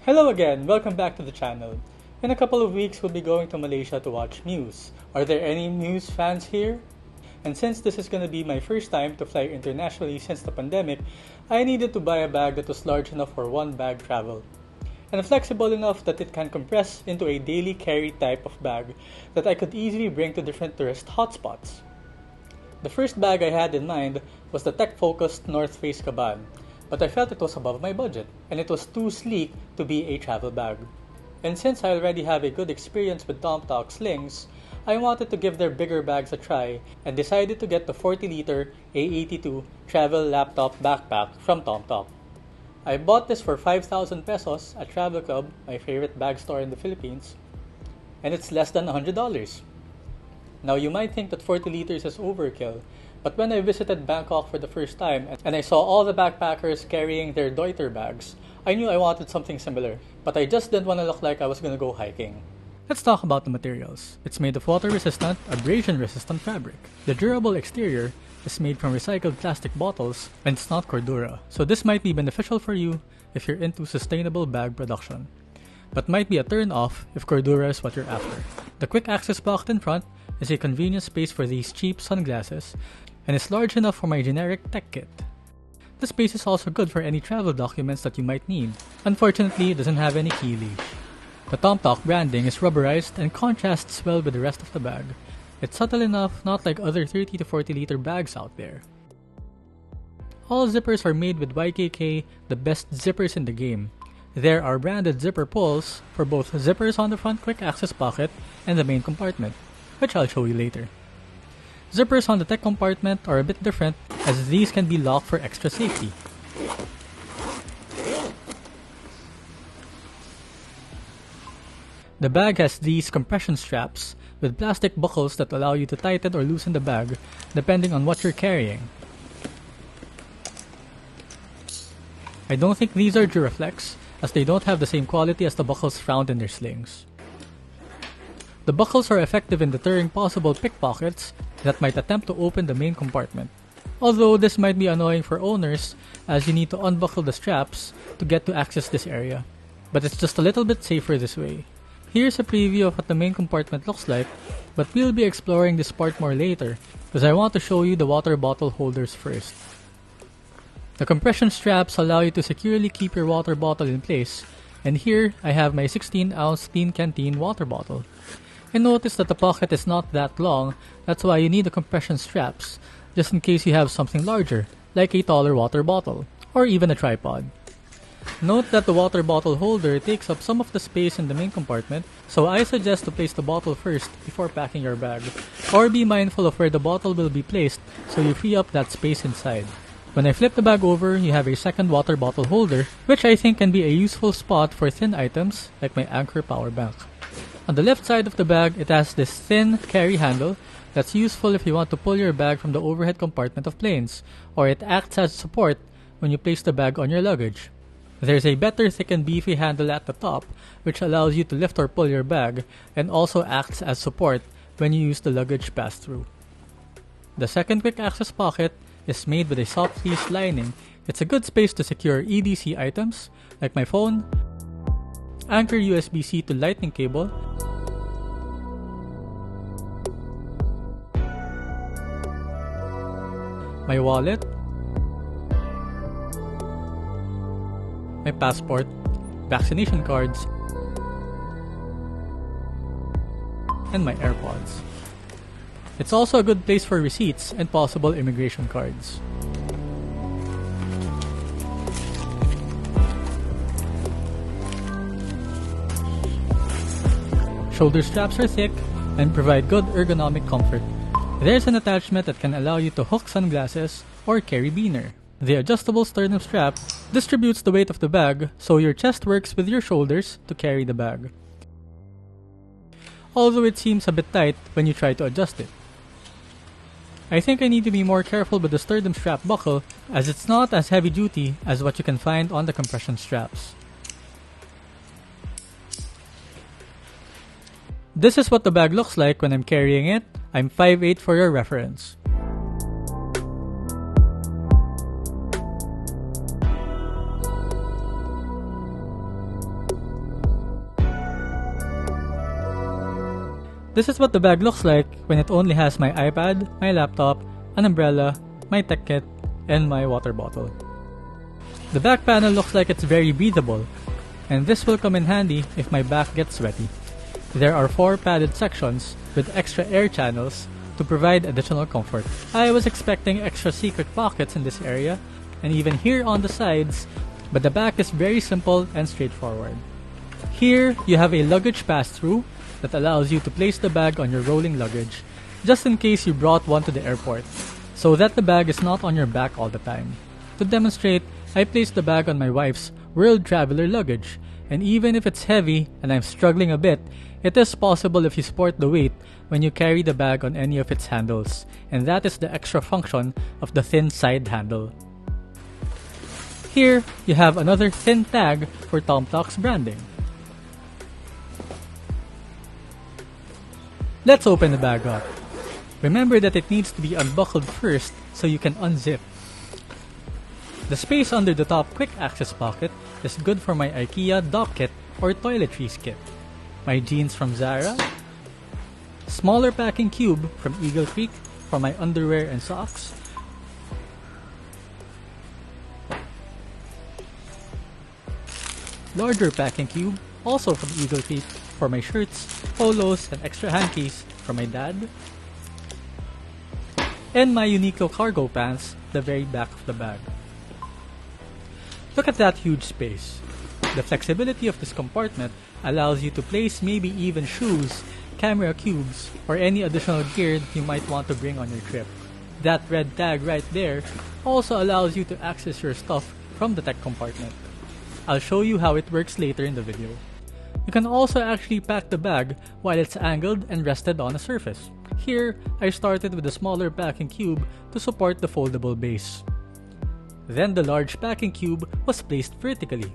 Hello again, welcome back to the channel. In a couple of weeks, we'll be going to Malaysia to watch Muse. Are there any Muse fans here? And since this is going to be my first time to fly internationally since the pandemic, I needed to buy a bag that was large enough for one bag travel, and flexible enough that it can compress into a daily carry type of bag that I could easily bring to different tourist hotspots. The first bag I had in mind was the tech-focused North Face Kaban, but I felt it was above my budget, and it was too sleek to be a travel bag. And since I already have a good experience with Tomtoc slings, I wanted to give their bigger bags a try and decided to get the 40L A82 travel laptop backpack from Tomtoc. I bought this for 5,000 pesos at Travel Club, my favorite bag store in the Philippines, and it's less than $100. Now you might think that 40 liters is overkill, but when I visited Bangkok for the first time and I saw all the backpackers carrying their Deuter bags, I knew I wanted something similar, but I just didn't want to look like I was gonna go hiking. Let's talk about the materials. It's made of water-resistant, abrasion-resistant fabric. The durable exterior is made from recycled plastic bottles, and it's not Cordura, so this might be beneficial for you if you're into sustainable bag production, but might be a turn-off if Cordura is what you're after. The quick access pocket in front is a convenient space for these cheap sunglasses, and is large enough for my generic tech kit. The space is also good for any travel documents that you might need. Unfortunately, it doesn't have any key leash. The Tomtoc branding is rubberized and contrasts well with the rest of the bag. It's subtle enough, not like other 30 to 40 liter bags out there. All zippers are made with YKK, the best zippers in the game. There are branded zipper pulls for both zippers on the front quick access pocket and the main compartment, which I'll show you later. Zippers on the tech compartment are a bit different, as these can be locked for extra safety. The bag has these compression straps with plastic buckles that allow you to tighten or loosen the bag depending on what you're carrying. I don't think these are Duraflex, as they don't have the same quality as the buckles found in their slings. The buckles are effective in deterring possible pickpockets that might attempt to open the main compartment. Although this might be annoying for owners, as you need to unbuckle the straps to get to access this area, but it's just a little bit safer this way. Here's a preview of what the main compartment looks like, but we'll be exploring this part more later, because I want to show you the water bottle holders first. The compression straps allow you to securely keep your water bottle in place, and here I have my 16-ounce Clean Canteen water bottle. And notice that the pocket is not that long, that's why you need the compression straps, just in case you have something larger, like a taller water bottle, or even a tripod. Note that the water bottle holder takes up some of the space in the main compartment, so I suggest to place the bottle first before packing your bag, or be mindful of where the bottle will be placed so you free up that space inside. When I flip the bag over, you have a second water bottle holder, which I think can be a useful spot for thin items like my Anchor power bank. On the left side of the bag, it has this thin carry handle that's useful if you want to pull your bag from the overhead compartment of planes, or it acts as support when you place the bag on your luggage. There's a better thick and beefy handle at the top, which allows you to lift or pull your bag, and also acts as support when you use the luggage pass-through. The second quick access pocket is made with a soft fleece lining. It's a good space to secure EDC items, like my phone, Anchor USB-C to lightning cable, my wallet, my passport, vaccination cards, and my AirPods. It's also a good place for receipts and possible immigration cards. Shoulder straps are thick and provide good ergonomic comfort. There's an attachment that can allow you to hook sunglasses or carry beaner. The adjustable sternum strap distributes the weight of the bag so your chest works with your shoulders to carry the bag, although it seems a bit tight when you try to adjust it. I think I need to be more careful with the sternum strap buckle, as it's not as heavy duty as what you can find on the compression straps. This is what the bag looks like when I'm carrying it. I'm 5'8" for your reference. This is what the bag looks like when it only has my iPad, my laptop, an umbrella, my tech kit, and my water bottle. The back panel looks like it's very breathable, and this will come in handy if my back gets sweaty. There are 4 padded sections with extra air channels to provide additional comfort. I was expecting extra secret pockets in this area, and even here on the sides, but the back is very simple and straightforward. Here, you have a luggage pass-through that allows you to place the bag on your rolling luggage, just in case you brought one to the airport, so that the bag is not on your back all the time. To demonstrate, I placed the bag on my wife's World Traveler luggage, and even if it's heavy and I'm struggling a bit, it is possible if you support the weight when you carry the bag on any of its handles, and that is the extra function of the thin side handle. Here, you have another thin tag for Tomtoc's branding. Let's open the bag up. Remember that it needs to be unbuckled first so you can unzip. The space under the top quick access pocket is good for my IKEA dock kit or toiletries kit, my jeans from Zara, smaller packing cube from Eagle Creek for my underwear and socks, larger packing cube also from Eagle Creek for my shirts, polos, and extra hankies from my dad, and my Uniqlo cargo pants, the very back of the bag. Look at that huge space. The flexibility of this compartment allows you to place maybe even shoes, camera cubes, or any additional gear you might want to bring on your trip. That red tag right there also allows you to access your stuff from the tech compartment. I'll show you how it works later in the video. You can also actually pack the bag while it's angled and rested on a surface. Here, I started with a smaller packing cube to support the foldable base. Then the large packing cube was placed vertically.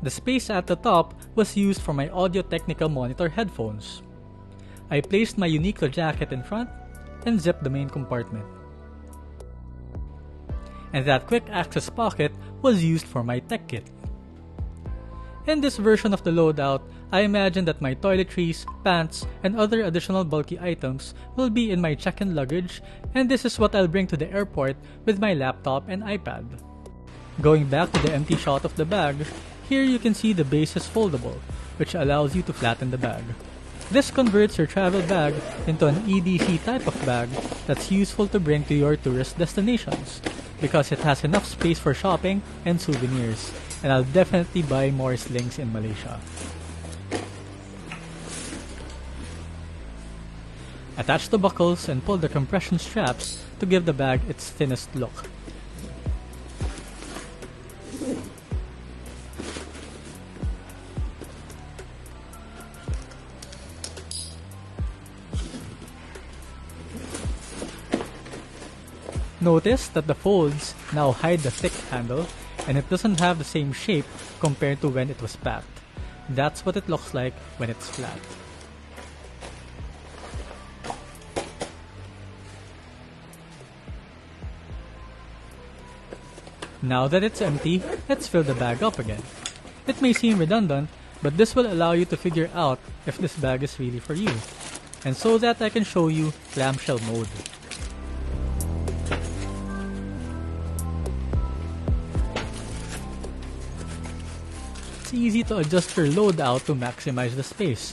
The space at the top was used for my Audio-Technica monitor headphones. I placed my Uniqlo jacket in front and zipped the main compartment. And that quick access pocket was used for my tech kit. In this version of the loadout, I imagine that my toiletries, pants, and other additional bulky items will be in my check-in luggage, and this is what I'll bring to the airport with my laptop and iPad. Going back to the empty shot of the bag, here you can see the base is foldable, which allows you to flatten the bag. This converts your travel bag into an EDC type of bag that's useful to bring to your tourist destinations, because it has enough space for shopping and souvenirs, and I'll definitely buy more slings in Malaysia. Attach the buckles and pull the compression straps to give the bag its thinnest look. Notice that the folds now hide the thick handle and it doesn't have the same shape compared to when it was packed. That's what it looks like when it's flat. Now that it's empty, let's fill the bag up again. It may seem redundant, but this will allow you to figure out if this bag is really for you. And so that I can show you clamshell mode. It's easy to adjust your loadout to maximize the space.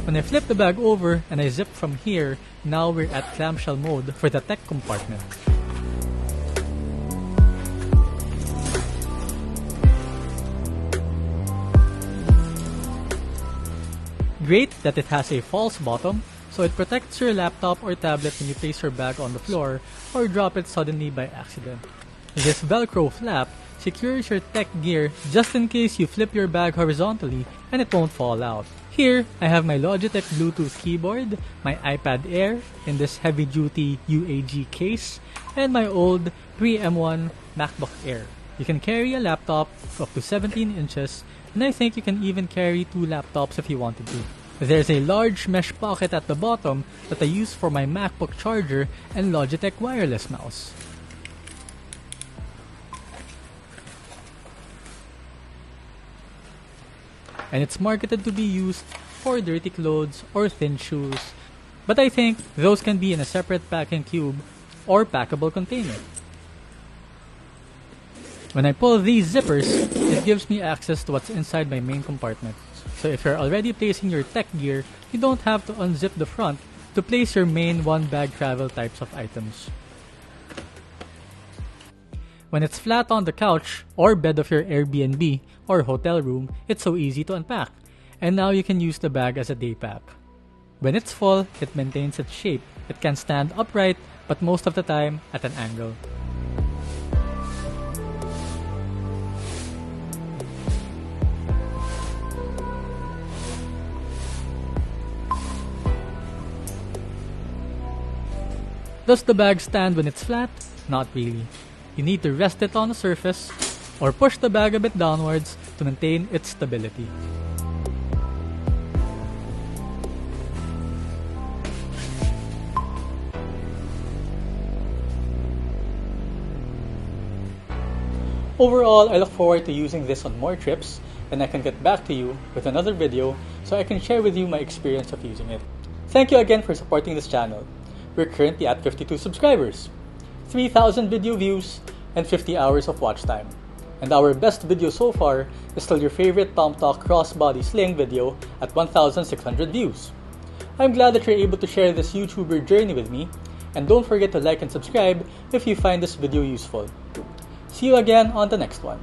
When I flip the bag over and I zip from here, now we're at clamshell mode for the tech compartment. Great that it has a false bottom, so it protects your laptop or tablet when you place your bag on the floor or drop it suddenly by accident. This Velcro flap secures your tech gear just in case you flip your bag horizontally and it won't fall out. Here, I have my Logitech Bluetooth keyboard, my iPad Air in this heavy-duty UAG case, and my old 3M1 MacBook Air. You can carry a laptop up to 17 inches, and I think you can even carry 2 laptops if you wanted to. There's a large mesh pocket at the bottom that I use for my MacBook charger and Logitech wireless mouse. And it's marketed to be used for dirty clothes or thin shoes, but I think those can be in a separate packing cube or packable container. When I pull these zippers, it gives me access to what's inside my main compartment. So if you're already placing your tech gear, you don't have to unzip the front to place your main one-bag travel types of items. When it's flat on the couch or bed of your Airbnb or hotel room, it's so easy to unpack. And now you can use the bag as a day pack. When it's full, it maintains its shape. It can stand upright, but most of the time at an angle. Does the bag stand when it's flat? Not really. You need to rest it on a surface or push the bag a bit downwards to maintain its stability. Overall, I look forward to using this on more trips, and I can get back to you with another video so I can share with you my experience of using it. Thank you again for supporting this channel. We're currently at 52 subscribers, 3,000 video views, and 50 hours of watch time. And our best video so far is still your favorite Tomtoc crossbody sling video at 1,600 views. I'm glad that you're able to share this YouTuber journey with me, and don't forget to like and subscribe if you find this video useful. See you again on the next one.